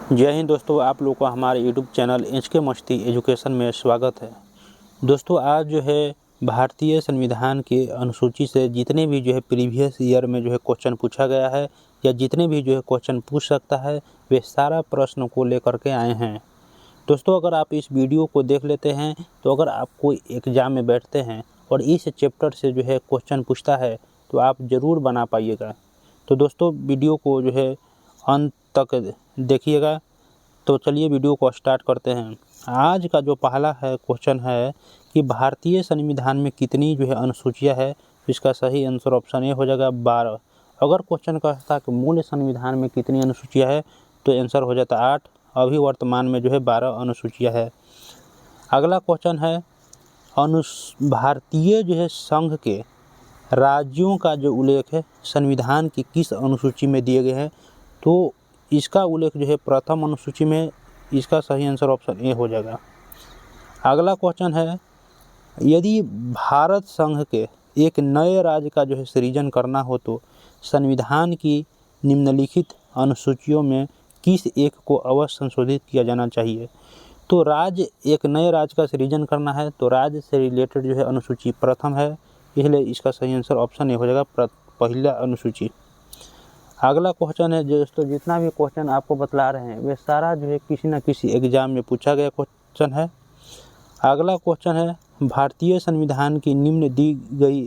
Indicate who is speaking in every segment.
Speaker 1: जय हिंद दोस्तों, आप लोगों का हमारे यूट्यूब चैनल एचके मस्ती एजुकेशन में स्वागत है। दोस्तों, आज जो है भारतीय संविधान की अनुसूची से जितने भी जो है प्रीवियस ईयर में जो है क्वेश्चन पूछा गया है या जितने भी जो है क्वेश्चन पूछ सकता है, वे सारा प्रश्न को लेकर के आए हैं। दोस्तों, अगर आप इस वीडियो को देख लेते हैं तो अगर आप कोई एग्ज़ाम में बैठते हैं और इस चैप्टर से जो है क्वेश्चन पूछता है तो आप ज़रूर बना पाइएगा। तो दोस्तों, वीडियो को जो है अंत तक देखिएगा। तो चलिए वीडियो को स्टार्ट करते हैं। आज का जो पहला है क्वेश्चन है कि भारतीय संविधान में कितनी जो है अनुसूचियाँ है। इसका सही आंसर ऑप्शन ए हो जाएगा 12। अगर क्वेश्चन कहता कि मूल संविधान में कितनी अनुसूचियाँ है तो आंसर हो जाता 8। अभी वर्तमान में जो है 12 अनुसूचियाँ है। अगला क्वेश्चन है भारतीय जो है संघ के राज्यों का जो उल्लेख है संविधान की किस अनुसूची में दिए गए हैं। तो इसका उल्लेख जो है प्रथम अनुसूची में। इसका सही आंसर ऑप्शन ए हो जाएगा। अगला क्वेश्चन है यदि भारत संघ के एक नए राज्य का जो है सृजन करना हो तो संविधान की निम्नलिखित अनुसूचियों में किस एक को अवश्य संशोधित किया जाना चाहिए। तो राज्य, एक नए राज्य का सृजन करना है तो राज्य से रिलेटेड जो है अनुसूची प्रथम है, इसलिए इसका सही आंसर ऑप्शन ए हो जाएगा पहला अनुसूची। अगला क्वेश्चन है दोस्तों, जितना भी क्वेश्चन आपको बतला रहे हैं वे सारा जो है किसी न किसी एग्जाम में पूछा गया क्वेश्चन है। अगला क्वेश्चन है भारतीय संविधान की निम्न दी गई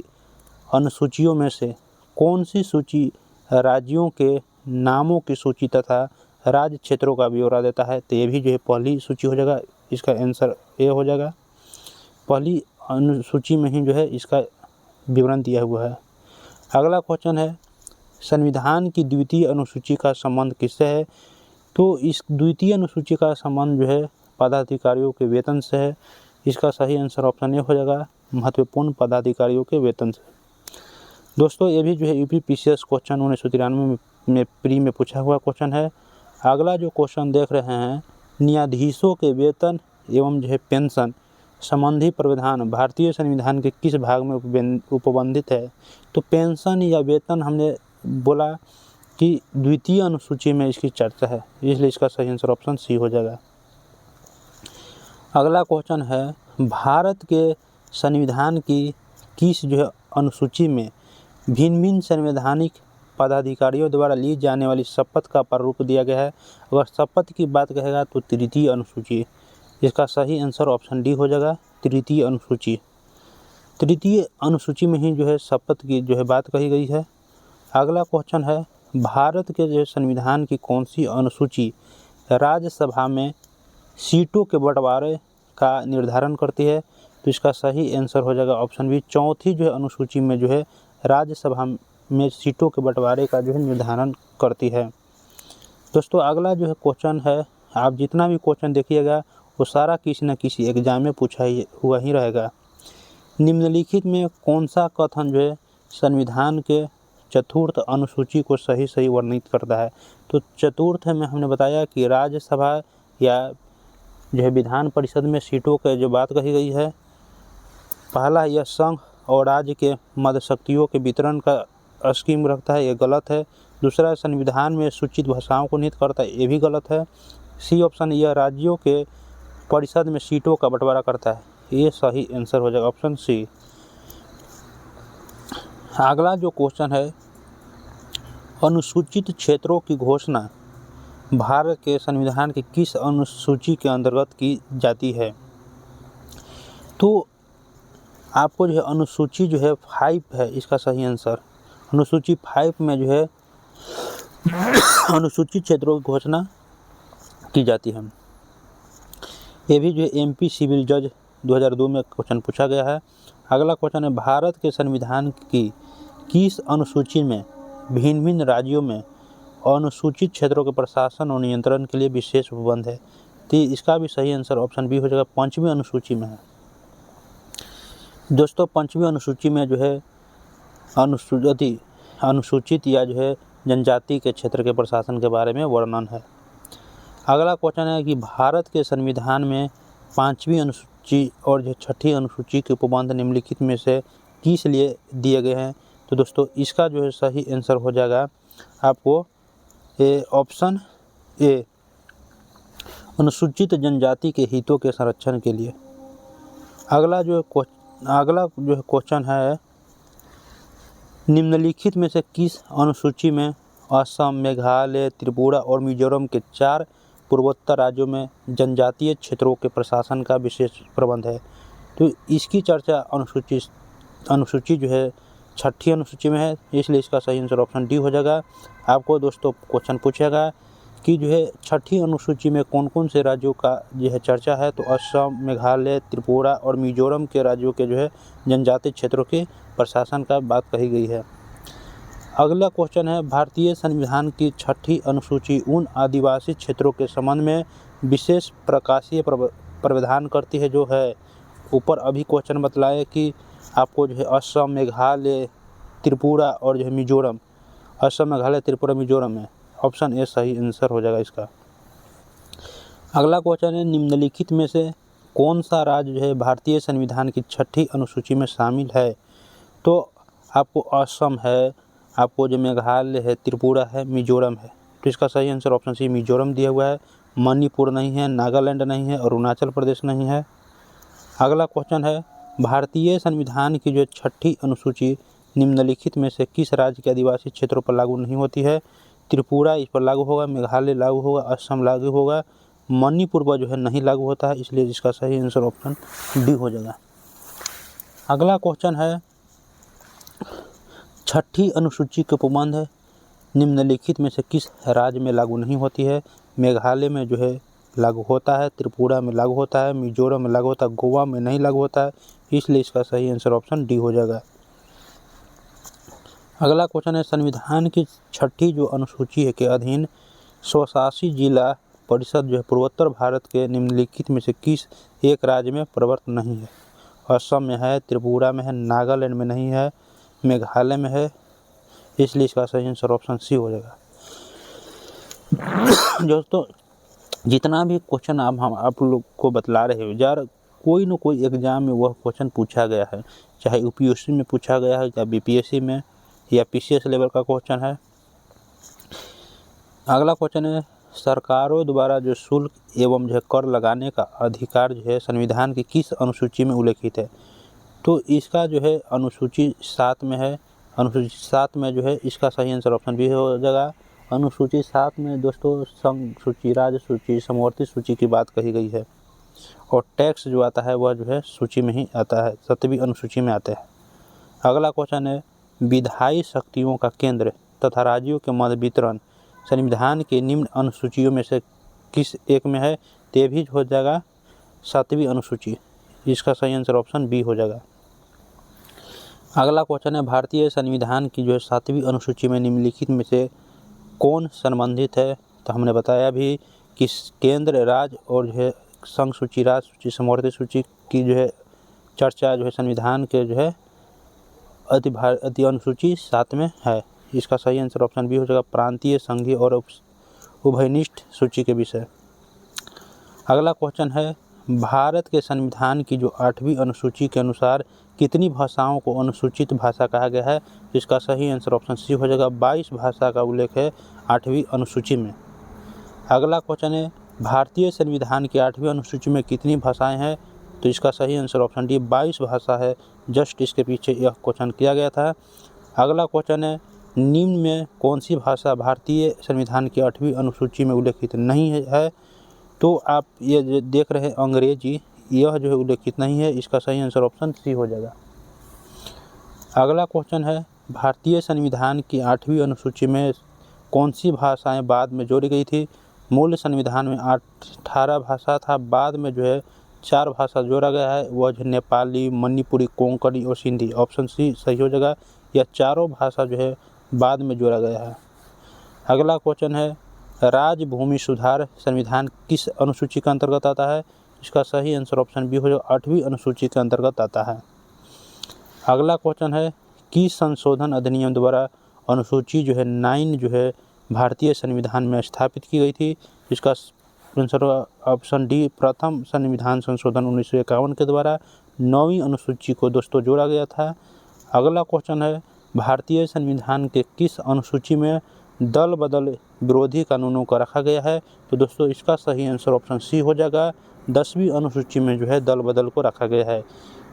Speaker 1: अनुसूचियों में से कौन सी सूची राज्यों के नामों की सूची तथा राज्य क्षेत्रों का ब्यौरा देता है। तो ये भी जो है पहली सूची हो जाएगा। इसका आंसर ए हो जाएगा। पहली अनुसूची में ही जो है इसका विवरण दिया हुआ है। अगला क्वेश्चन है संविधान की द्वितीय अनुसूची का संबंध किससे है। तो इस द्वितीय अनुसूची का संबंध जो है पदाधिकारियों के वेतन से है। इसका सही आंसर ऑप्शन ए हो जाएगा, महत्वपूर्ण पदाधिकारियों के वेतन से। दोस्तों, ये भी जो है यूपीपीसीएस क्वेश्चन 1993 में प्री में पूछा हुआ क्वेश्चन है। अगला जो क्वेश्चन देख रहे हैं, न्यायाधीशों के वेतन एवं जो है पेंशन संबंधी प्रावधान भारतीय संविधान के किस भाग में उपबंधित है। तो पेंशन या वेतन हमने बोला कि द्वितीय अनुसूची में इसकी चर्चा है, इसलिए इसका सही आंसर ऑप्शन सी हो जाएगा। अगला क्वेश्चन है भारत के संविधान की किस जो है अनुसूची में भिन्न भिन्न संवैधानिक पदाधिकारियों द्वारा ली जाने वाली शपथ का प्रारूप दिया गया है। अगर शपथ की बात कहेगा तो तृतीय अनुसूची। इसका सही आंसर ऑप्शन डी हो जाएगा, तृतीय अनुसूची। तृतीय अनुसूची में ही जो है शपथ की जो है बात कही गई है। अगला क्वेश्चन है भारत के जो संविधान की कौन सी अनुसूची राज्यसभा में सीटों के बंटवारे का निर्धारण करती है। तो इसका सही आंसर हो जाएगा ऑप्शन बी, चौथी जो है अनुसूची में जो है राज्यसभा में सीटों के बंटवारे का जो है निर्धारण करती है। दोस्तों, अगला जो है क्वेश्चन है, आप जितना भी क्वेश्चन देखिएगा वो सारा किसी न किसी एग्जाम में पूछा हुआ ही रहेगा। निम्नलिखित में कौन सा कथन जो है संविधान के चतुर्थ अनुसूची को सही वर्णित करता है। तो चतुर्थ में हमने बताया कि राज्यसभा या जो है विधान परिषद में सीटों के जो बात कही गई है, पहला यह संघ और राज्य के मध्य शक्तियों के वितरण का स्कीम रखता है, ये गलत है। दूसरा, संविधान में सूचित भाषाओं को निहित करता है, ये भी गलत है। सी ऑप्शन, यह राज्यों के परिषद में सीटों का बंटवारा करता है, ये सही आंसर हो जाएगा ऑप्शन सी। अगला जो क्वेश्चन है अनुसूचित क्षेत्रों की घोषणा भारत के संविधान की किस अनुसूची के अंतर्गत की जाती है। तो आपको जो है अनुसूची जो है 5 है, इसका सही आंसर। अनुसूची 5 में जो है अनुसूचित क्षेत्रों की घोषणा की जाती है। ये भी जो है एमपी सिविल जज 2002 में क्वेश्चन पूछा गया है। अगला क्वेश्चन है भारत के संविधान की किस अनुसूची में भिन्न भिन्न राज्यों में अनुसूचित क्षेत्रों के प्रशासन और नियंत्रण के लिए विशेष उपबंध है। तो इसका भी सही आंसर ऑप्शन बी हो जाएगा, 5वीं अनुसूची में है। दोस्तों, 5वीं अनुसूची में जो है अनुसूचित या जो है जनजाति के क्षेत्र के प्रशासन के बारे में वर्णन है। अगला क्वेश्चन है कि भारत के संविधान में 5वीं अनुसूची और जो 6ठी अनुसूची के उपबंध निम्नलिखित में से किस लिए दिए गए हैं। तो दोस्तों, इसका जो है सही आंसर हो जाएगा आपको ऑप्शन ए, अनुसूचित जनजाति के हितों के संरक्षण के लिए। अगला जो क्वेश्चन है, निम्नलिखित में से किस अनुसूची में असम, मेघालय, त्रिपुरा और मिजोरम के 4 पूर्वोत्तर राज्यों में जनजातीय क्षेत्रों के प्रशासन का विशेष प्रबंध है? तो इसकी चर्चा अनुसूची जो है 6ठी अनुसूची में है, इसलिए इसका सही आंसर ऑप्शन डी हो जाएगा। आपको दोस्तों क्वेश्चन पूछेगा कि जो है 6ठी अनुसूची में कौन कौन से राज्यों का जो है चर्चा है, तो असम, मेघालय, त्रिपुरा और मिजोरम के राज्यों के जो है जनजातीय क्षेत्रों के प्रशासन का बात कही गई है। अगला क्वेश्चन है, भारतीय संविधान की 6ठी अनुसूची उन आदिवासी क्षेत्रों के संबंध में विशेष प्रकाशीय प्रावधान करती है जो है ऊपर अभी क्वेश्चन बतलाए कि आपको जो है असम, मेघालय, त्रिपुरा और जो है मिजोरम, असम, मेघालय, त्रिपुरा, मिजोरम है। ऑप्शन ए सही आंसर हो जाएगा इसका। अगला क्वेश्चन है, निम्नलिखित में से कौन सा राज्य जो है भारतीय संविधान की 6ठी अनुसूची में शामिल है? तो आपको असम है, आपको जो मेघालय है, त्रिपुरा है, मिजोरम है। तो इसका सही आंसर ऑप्शन सी मिजोरम दिया हुआ है। मणिपुर नहीं है, नागालैंड नहीं है, अरुणाचल प्रदेश नहीं है। अगला क्वेश्चन है, भारतीय संविधान की जो 6ठी अनुसूची निम्नलिखित में से किस राज्य के आदिवासी क्षेत्रों पर लागू नहीं होती है? त्रिपुरा इस पर लागू होगा, मेघालय लागू होगा, असम लागू होगा, मणिपुर पर जो है नहीं लागू होता है, इसलिए इसका सही आंसर ऑप्शन डी हो जाएगा। अगला क्वेश्चन है, 6ठी अनुसूची के उपबंध निम्नलिखित में से किस राज्य में लागू नहीं होती है? मेघालय में जो है लागू होता है, त्रिपुरा में लागू होता है, मिजोरम में लागू होता है, गोवा में नहीं लागू होता है, इसलिए इसका सही आंसर ऑप्शन डी हो जाएगा। अगला क्वेश्चन है, संविधान की 6ठी जो अनुसूची है के अधीन स्वशासी जिला परिषद जो है पूर्वोत्तर भारत के निम्नलिखित में से किस एक राज्य में प्रवर्त नहीं है? असम में है, त्रिपुरा में है, नागालैंड में नहीं है, मेघालय में है, इसलिए इसका सही आंसर ऑप्शन सी हो जाएगा। दोस्तों जितना भी क्वेश्चन हम आप लोग को बतला रहे हो यार, कोई न कोई एग्जाम में वह क्वेश्चन पूछा गया है, चाहे यूपीएससी में पूछा गया है या बीपीएससी में या पीसीएस लेवल का क्वेश्चन है। अगला क्वेश्चन है, सरकारों द्वारा जो शुल्क एवं जो कर लगाने का अधिकार जो है संविधान की किस अनुसूची में उल्लेखित है? तो इसका जो है अनुसूची 7 में है। अनुसूची 7 में जो है इसका सही आंसर ऑप्शन बी हो जाएगा। अनुसूची 7 में दोस्तों संघ सूची, राज्य सूची, समवर्ती सूची की बात कही गई है, और टैक्स जो आता है वह जो है सूची में ही आता है, 7वीं अनुसूची में आता है। अगला क्वेश्चन है, विधायी शक्तियों का केंद्र तथा राज्यों के मध्य वितरण संविधान के निम्न अनुसूचियों में से किस एक में है? तो भी हो जाएगा 7वीं अनुसूची, इसका सही आंसर ऑप्शन बी हो जाएगा। अगला क्वेश्चन है, भारतीय संविधान की जो है 7वीं अनुसूची में निम्नलिखित में से कौन संबंधित है? तो हमने बताया भी कि केंद्र, राज्य और जो है संघ सूची, राज्य सूची, समवर्ती सूची की जो है चर्चा जो है संविधान के जो है अति अनुसूची 7 में है, इसका सही आंसर ऑप्शन बी हो जाएगा, प्रांतीय, संघीय और उभयनिष्ठ सूची के विषय। अगला क्वेश्चन है, भारत के संविधान की जो 8वीं अनुसूची के अनुसार कितनी भाषाओं को अनुसूचित भाषा कहा गया है? इसका सही आंसर ऑप्शन सी हो जाएगा, 22 भाषा का उल्लेख है 8वीं अनुसूची में। अगला क्वेश्चन है, भारतीय संविधान की 8वीं अनुसूची में कितनी भाषाएं हैं? तो इसका सही आंसर ऑप्शन डी 22 भाषा है, जस्ट इसके पीछे यह क्वेश्चन किया गया था। अगला क्वेश्चन है, निम्न में कौन सी भाषा भारतीय संविधान की 8वीं अनुसूची में उल्लेखित नहीं है? तो आप ये देख रहे हैं अंग्रेजी, यह जो है उल्लेखित नहीं है, इसका सही आंसर ऑप्शन सी हो जाएगा। अगला क्वेश्चन है, भारतीय संविधान की 8वीं अनुसूची में कौन सी भाषाएं बाद में जोड़ी गई थी? मूल संविधान में 18 भाषा था, बाद में जो है 4 भाषा जोड़ा गया है, वह जो नेपाली, मणिपुरी, कोंकणी और सिंधी। ऑप्शन सी सही हो जाएगा, यह चारों भाषा जो है बाद में जोड़ा गया है। अगला क्वेश्चन है, राज्य भूमि सुधार संविधान किस अनुसूची के अंतर्गत आता है? इसका सही आंसर ऑप्शन बी हो जाएगा, 8वीं अनुसूची के अंतर्गत आता है। अगला क्वेश्चन है, किस संशोधन अधिनियम द्वारा अनुसूची जो है 9 जो है भारतीय संविधान में स्थापित की गई थी? इसका आंसर ऑप्शन डी, प्रथम संविधान संशोधन 1951 के द्वारा 9वीं अनुसूची को दोस्तों जोड़ा गया था। अगला क्वेश्चन है, भारतीय संविधान के किस अनुसूची में दल बदल विरोधी कानूनों का रखा गया है। तो दोस्तों इसका सही आंसर ऑप्शन सी हो जाएगा। 10वीं अनुसूची में जो है दल बदल को रखा गया है।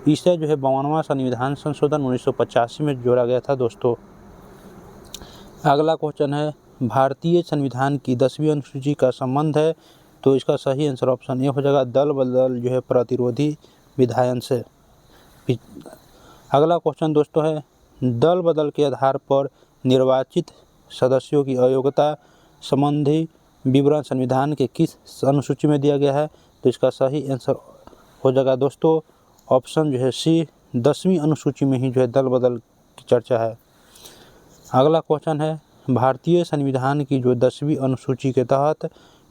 Speaker 1: इसे जो है 52वां संविधान संशोधन 1985 में जोड़ा गया था दोस्तों। अगला क्वेश्चन है, भारतीय संविधान की 10वीं अनुसूची का संबंध है। तो इसका सही आंसर ऑप्शन ए हो जाएगा, दल बदल जो है प्रतिरोधी विधायन से। अगला क्वेश्चन दोस्तों है, दल बदल के आधार पर निर्वाचित सदस्यों की अयोग्यता संबंधी विवरण संविधान के किस अनुसूची में दिया गया है। तो इसका सही आंसर हो जाएगा दोस्तों ऑप्शन जो है सी, 10वीं अनुसूची में ही जो है दल बदल की चर्चा है। अगला क्वेश्चन है, भारतीय संविधान की जो 10वीं अनुसूची के तहत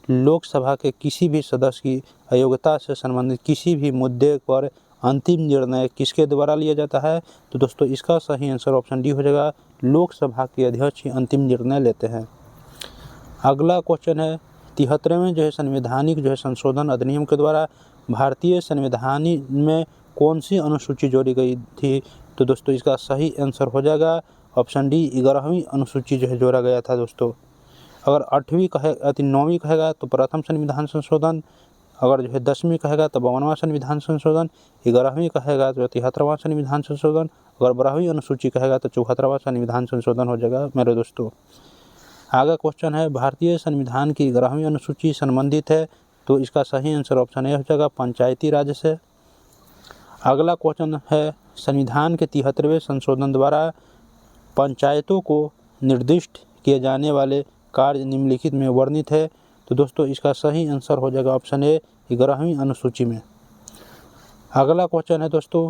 Speaker 1: लोकसभा के किसी भी सदस्य की अयोग्यता से संबंधित किसी भी मुद्दे पर अंतिम निर्णय किसके द्वारा लिया जाता है। तो दोस्तों इसका सही आंसर ऑप्शन डी हो जाएगा, लोकसभा के अध्यक्ष ही अंतिम निर्णय लेते हैं। अगला क्वेश्चन है, 73वें जो है संवैधानिक जो है संशोधन अधिनियम के द्वारा भारतीय संविधान में कौन सी अनुसूची जोड़ी गई थी। तो दोस्तों इसका सही आंसर हो जाएगा ऑप्शन डी, 11वीं अनुसूची जो है जोड़ा गया था दोस्तों। अगर 8वीं कहेगा 9वीं कहेगा तो प्रथम संविधान संशोधन, अगर जो है 10वीं कहेगा तो 52वां संविधान संशोधन, 11वीं कहेगा तो 73वां संविधान संशोधन, अगर 12वीं अनुसूची कहेगा तो 74वां संविधान संशोधन हो जाएगा मेरे दोस्तों। आगे क्वेश्चन है, भारतीय संविधान की 11वीं अनुसूची संबंधित है। तो इसका सही आंसर ऑप्शन ए हो जाएगा, पंचायती राज से। अगला क्वेश्चन है, संविधान के 73वें संशोधन द्वारा पंचायतों को निर्दिष्ट किए जाने वाले कार्य निम्नलिखित में वर्णित है। तो दोस्तों इसका सही आंसर हो जाएगा ऑप्शन ए, 11वीं अनुसूची में। अगला क्वेश्चन है दोस्तों,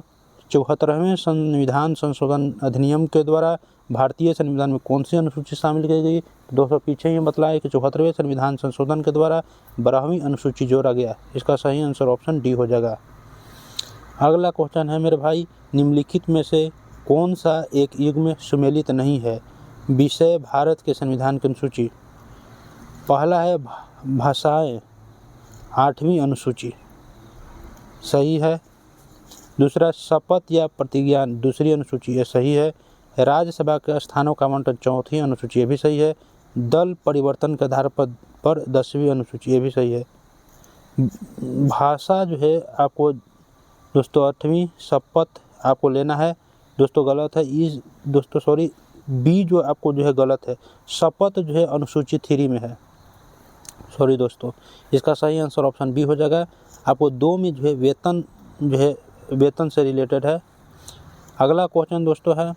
Speaker 1: 74वें संविधान संशोधन अधिनियम के द्वारा भारतीय संविधान में कौन सी अनुसूची शामिल की गई। दोस्तों पीछे ही बताया कि 74वें संविधान संशोधन के द्वारा 12वीं अनुसूची जोड़ा गया। इसका सही आंसर ऑप्शन डी हो जाएगा। अगला क्वेश्चन है मेरे भाई, निम्नलिखित में से कौन सा एक युग में सुमेलित नहीं है। विषय भारत के संविधान की अनुसूची। पहला है भाषाएं, 8वीं अनुसूची, सही है। दूसरा शपथ या प्रतिज्ञा, 2री अनुसूची, ये सही है। राज्यसभा के स्थानों का आवंटन, 4वीं अनुसूची, ये भी सही है। दल परिवर्तन के आधार पर 10वीं अनुसूची, ये भी सही है। भाषा जो है आपको दोस्तों 8वीं, शपथ आपको लेना है दोस्तों, गलत है। इस दोस्तों सॉरी, बी जो आपको जो है गलत है, शपथ जो है अनुसूची 3 में है, सॉरी दोस्तों। इसका सही आंसर ऑप्शन बी हो जाएगा। आपको 2 में जो है वेतन जो है वेतन से रिलेटेड है। अगला क्वेश्चन दोस्तों है,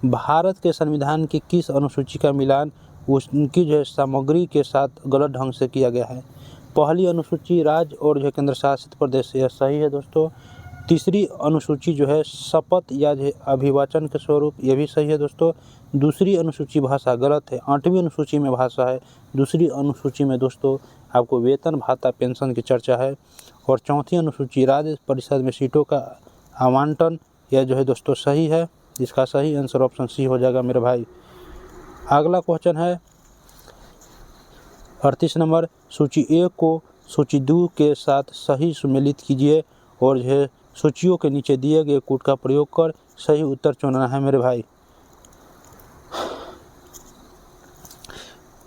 Speaker 1: भारत के संविधान की किस अनुसूची का मिलान उनकी जो है सामग्री के साथ गलत ढंग से किया गया है। पहली अनुसूची राज्य और जो है केंद्र शासित प्रदेश, यह सही है दोस्तों। 3री अनुसूची जो है शपथ या जो है अभिवाचन के स्वरूप, ये भी सही है दोस्तों। 2री अनुसूची भाषा, गलत है। 8वीं अनुसूची में भाषा है। 2री अनुसूची में दोस्तों आपको वेतन भाता पेंशन की चर्चा है। और 4थी अनुसूची राज्य परिषद में सीटों का आवंटन, यह जो है दोस्तों सही है। इसका सही आंसर ऑप्शन सी हो जाएगा मेरे भाई। अगला क्वेश्चन है 38 नंबर, सूची 1 को सूची 2 के साथ सही सुमेलित कीजिए और जो है सूचियों के नीचे दिए गए कोड का प्रयोग कर सही उत्तर चुनना है मेरे भाई।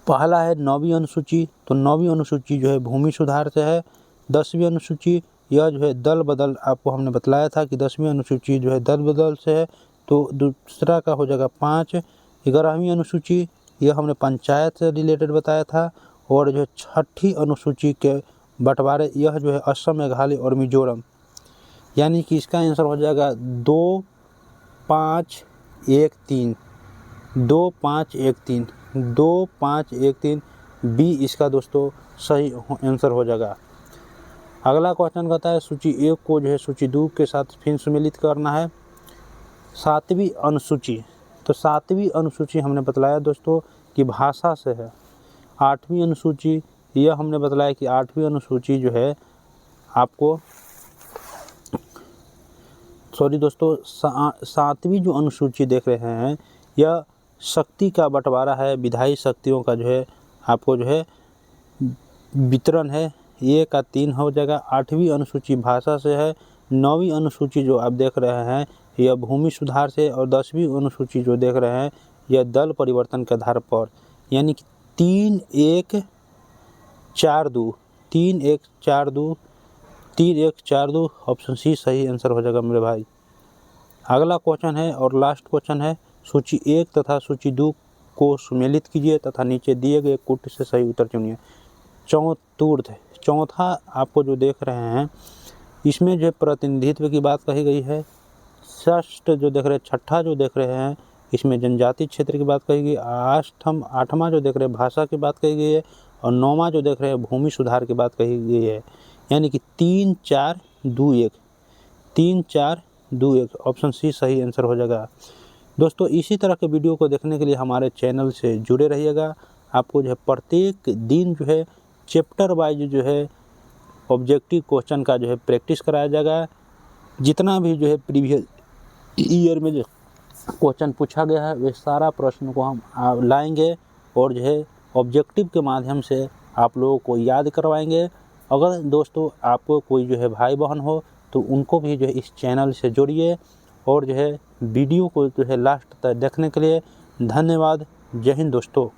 Speaker 1: पहला है 9वीं अनुसूची। तो 9वीं अनुसूची जो है भूमि सुधार से है। 10वीं अनुसूची यह जो है दल बदल, आपको हमने बतलाया था कि 10वीं अनुसूची जो है दल बदल से है, तो दूसरा का हो जाएगा 5। 11वीं अनुसूची यह हमने पंचायत से रिलेटेड बताया था। और जो है 6ठी अनुसूची के बंटवारे, यह जो है असम, मेघालय और मिजोरम, यानी कि इसका आंसर हो जाएगा 2, 5, 1, 3, 2, 5, 1, 3, 2, 5, 1, 3, बी इसका दोस्तों सही आंसर हो जाएगा। अगला क्वेश्चन कहता है सूची 1 को जो है सूची 2 के साथ फिर सम्मिलित करना है। 7वीं अनुसूची, तो 7वीं अनुसूची हमने बतलाया दोस्तों कि भाषा से है। 8वीं अनुसूची यह हमने बतलाया कि 8वीं अनुसूची जो है आपको, सॉरी दोस्तों, 7वीं जो अनुसूची देख रहे हैं यह शक्ति का बंटवारा है, विधायी शक्तियों का जो है आपको जो है वितरण है। 1 का 3 हो जाएगा। 8वीं अनुसूची भाषा से है। 9वीं अनुसूची जो आप देख रहे हैं यह भूमि सुधार से, और 10वीं अनुसूची जो देख रहे हैं यह दल परिवर्तन के आधार पर, यानी कि 3 1 4 2 3 1 4 2 3 1 4 2 ऑप्शन सी सही आंसर हो जाएगा मेरे भाई। अगला क्वेश्चन है और लास्ट क्वेश्चन है, सूची 1 तथा सूची 2 को सुमेलित कीजिए तथा नीचे दिए गए कुट से सही उत्तर चुनिए। चौथा आपको जो देख रहे हैं इसमें जो प्रतिनिधित्व की बात कही गई है। षष्ठ जो देख रहे हैं, छठा जो देख रहे हैं इसमें जनजाति क्षेत्र की बात कही गई। आठवां जो देख रहे हैं भाषा की बात कही गई है और 9वां जो देख रहे हैं भूमि सुधार की बात कही गई है। यानी कि 3 4 2 1 3 4 2 1 ऑप्शन सी सही आंसर हो जाएगा। दोस्तों इसी तरह के वीडियो को देखने के लिए हमारे चैनल से जुड़े रहिएगा। आपको जो है प्रत्येक दिन जो है चैप्टर वाइज जो है ऑब्जेक्टिव क्वेश्चन का जो है प्रैक्टिस कराया जाएगा। जितना भी जो है प्रीवियस ईयर में जो क्वेश्चन पूछा गया है वे सारा प्रश्न को हम लाएंगे और जो है ऑब्जेक्टिव के माध्यम से आप लोगों को याद करवाएंगे। अगर दोस्तों आपको कोई जो है भाई बहन हो तो उनको भी जो है इस चैनल से जोड़िए और जो है वीडियो को जो है लास्ट तक देखने के लिए धन्यवाद। जय हिंद दोस्तों।